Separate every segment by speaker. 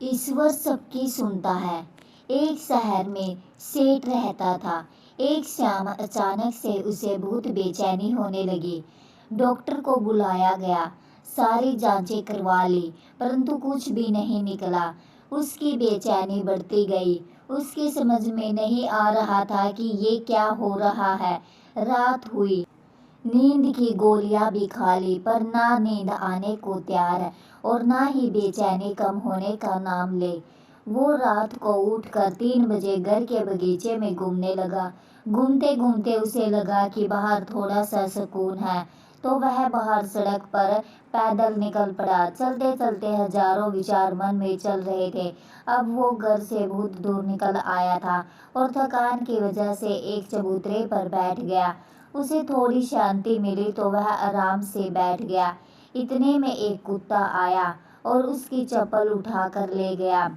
Speaker 1: ईश्वर सबकी सुनता है। एक शहर में सेठ रहता था। एक शाम अचानक से उसे बहुत बेचैनी होने लगी। डॉक्टर को बुलाया गया, सारी जांचें करवा ली, परंतु कुछ भी नहीं निकला। उसकी बेचैनी बढ़ती गई। उसकी समझ में नहीं आ रहा था कि ये क्या हो रहा है। रात हुई, नींद की गोलियां भी खा ली, पर ना नींद आने को तैयार है और ना ही बेचैनी कम होने का नाम ले। वो रात को उठकर 3 बजे घर के बगीचे में घूमने लगा। घूमते घूमते उसे लगा कि बाहर थोड़ा सा सुकून है, तो वह बाहर सड़क पर पैदल निकल पड़ा। चलते चलते हजारों विचार मन में चल रहे थे। अब वो घर से बहुत दूर निकल आया था और थकान की वजह से एक चबूतरे पर बैठ गया। उसे थोड़ी शांति मिली तो वह आराम से बैठ गया। इतने में एक कुत्ता आया और उसकी चप्पल उठा कर ले गया।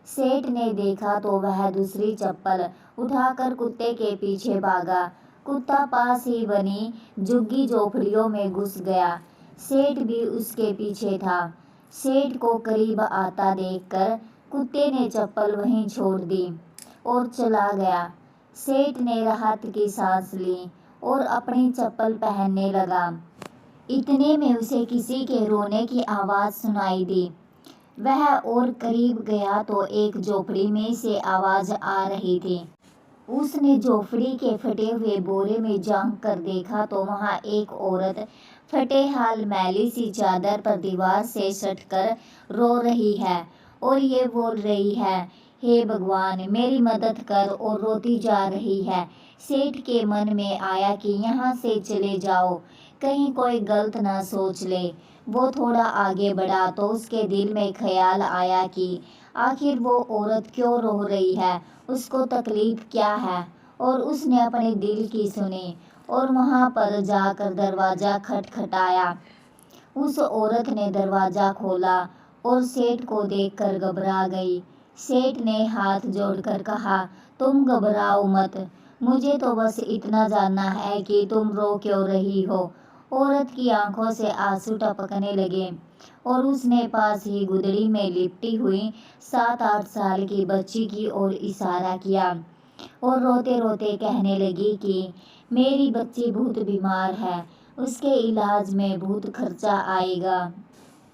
Speaker 1: सेठ ने देखा तो वह दूसरी चप्पल उठाकर कुत्ते के पीछे भागा। कुत्ता पास ही बनी झुग्गी झोपड़ियों में घुस गया। सेठ भी उसके पीछे था। सेठ को करीब आता देखकर कुत्ते ने चप्पल वहीं छोड़ दी और चला गया। सेठ ने राहत की सांस ली और अपनी चप्पल पहनने लगा। इतने में उसे किसी के रोने की आवाज़ सुनाई दी। वह और करीब गया तो एक झोपड़ी में से आवाज़ आ रही थी। उसने झोपड़ी के फटे हुए बोरे में झांक कर देखा तो वहाँ एक औरत फटे हाल मैली सी चादर पर दीवार से सटकर रो रही है और ये बोल रही है, हे भगवान मेरी मदद कर, और रोती जा रही है। सेठ के मन में आया कि यहाँ से चले जाओ, कहीं कोई गलत ना सोच ले। वो थोड़ा आगे बढ़ा तो उसके दिल में ख्याल आया कि आखिर वो औरत क्यों रो रही है, उसको तकलीफ क्या है। और उसने अपने दिल की सुनी और वहाँ पर जाकर दरवाज़ा खटखटाया। उस औरत ने दरवाज़ा खोला और सेठ को देखकर घबरा गई। सेठ ने हाथ जोड़कर कहा, तुम घबराओ मत, मुझे तो बस इतना जानना है कि तुम रो क्यों रही हो। औरत की आंखों से आंसू टपकने लगे और उसने पास ही गुदड़ी में लिपटी हुई 7-8 साल की बच्ची की ओर इशारा किया और रोते रोते कहने लगी कि मेरी बच्ची बहुत बीमार है, उसके इलाज में बहुत खर्चा आएगा।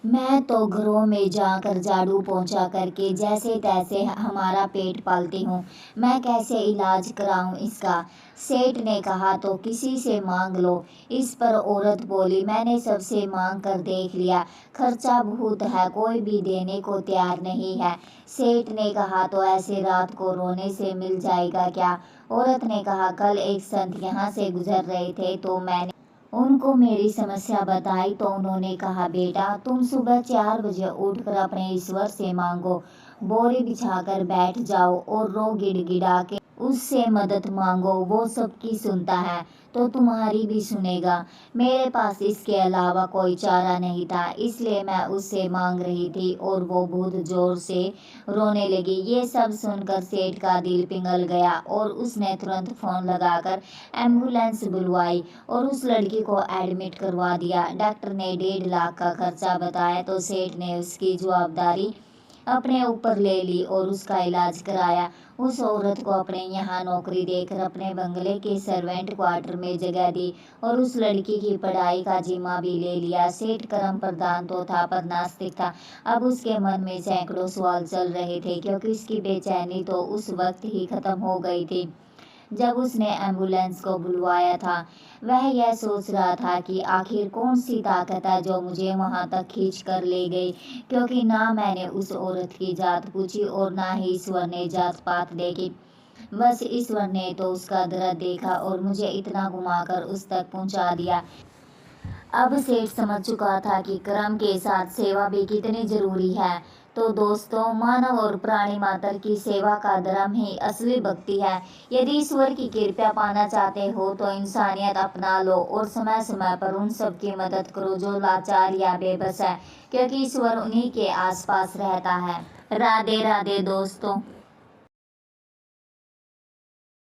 Speaker 1: मैं तो घरों में जाकर झाड़ू पोंछा करके जैसे तैसे हमारा पेट पालती हूँ, मैं कैसे इलाज कराऊँ इसका। सेठ ने कहा तो किसी से मांग लो। इस पर औरत बोली, मैंने सबसे मांग कर देख लिया, खर्चा बहुत है, कोई भी देने को तैयार नहीं है। सेठ ने कहा तो ऐसे रात को रोने से मिल जाएगा क्या। औरत ने कहा, कल एक संत यहाँ से गुजर रहे थे तो मैंने उनको मेरी समस्या बताई तो उन्होंने कहा, बेटा तुम सुबह 4 बजे उठकर अपने ईश्वर से मांगो, बोरी बिछाकर बैठ जाओ और रो गिड़गिड़ा के उससे मदद मांगो, वो सबकी सुनता है तो तुम्हारी भी सुनेगा। मेरे पास इसके अलावा कोई चारा नहीं था, इसलिए मैं उससे मांग रही थी और वो बहुत जोर से रोने लगी। ये सब सुनकर सेठ का दिल पिघल गया और उसने तुरंत फोन लगाकर एम्बुलेंस बुलवाई और उस लड़की को एडमिट करवा दिया। डॉक्टर ने 1.5 लाख का खर्चा बताया तो सेठ ने उसकी जवाबदारी अपने ऊपर ले ली और उसका इलाज कराया। उस औरत को अपने यहाँ नौकरी देकर अपने बंगले के सर्वेंट क्वार्टर में जगह दी और उस लड़की की पढ़ाई का जिम्मा भी ले लिया। सेठ कर्म प्रधान तो था पर नास्तिक था। अब उसके मन में सैकड़ों सवाल चल रहे थे, क्योंकि उसकी बेचैनी तो उस वक्त ही खत्म हो गई थी जब उसने एम्बुलेंस को बुलवाया था। वह यह सोच रहा था कि आखिर कौन सी ताकत है जो मुझे वहां तक खींच कर ले गई, क्योंकि ना मैंने उस औरत की जात पूछी और ना ही ईश्वर ने जात पात देखी। बस ईश्वर ने तो उसका दर्द देखा और मुझे इतना घुमाकर उस तक पहुंचा दिया। अब सेठ समझ चुका था कि कर्म के साथ सेवा भी कितनी जरूरी है। तो दोस्तों, मानव और प्राणी मात्र की सेवा का धर्म ही असली भक्ति है। यदि ईश्वर की कृपा पाना चाहते हो तो इंसानियत अपना लो और समय समय पर उन सब की मदद करो जो लाचार या बेबस है, क्योंकि ईश्वर उन्हीं के आसपास रहता है। राधे राधे दोस्तों।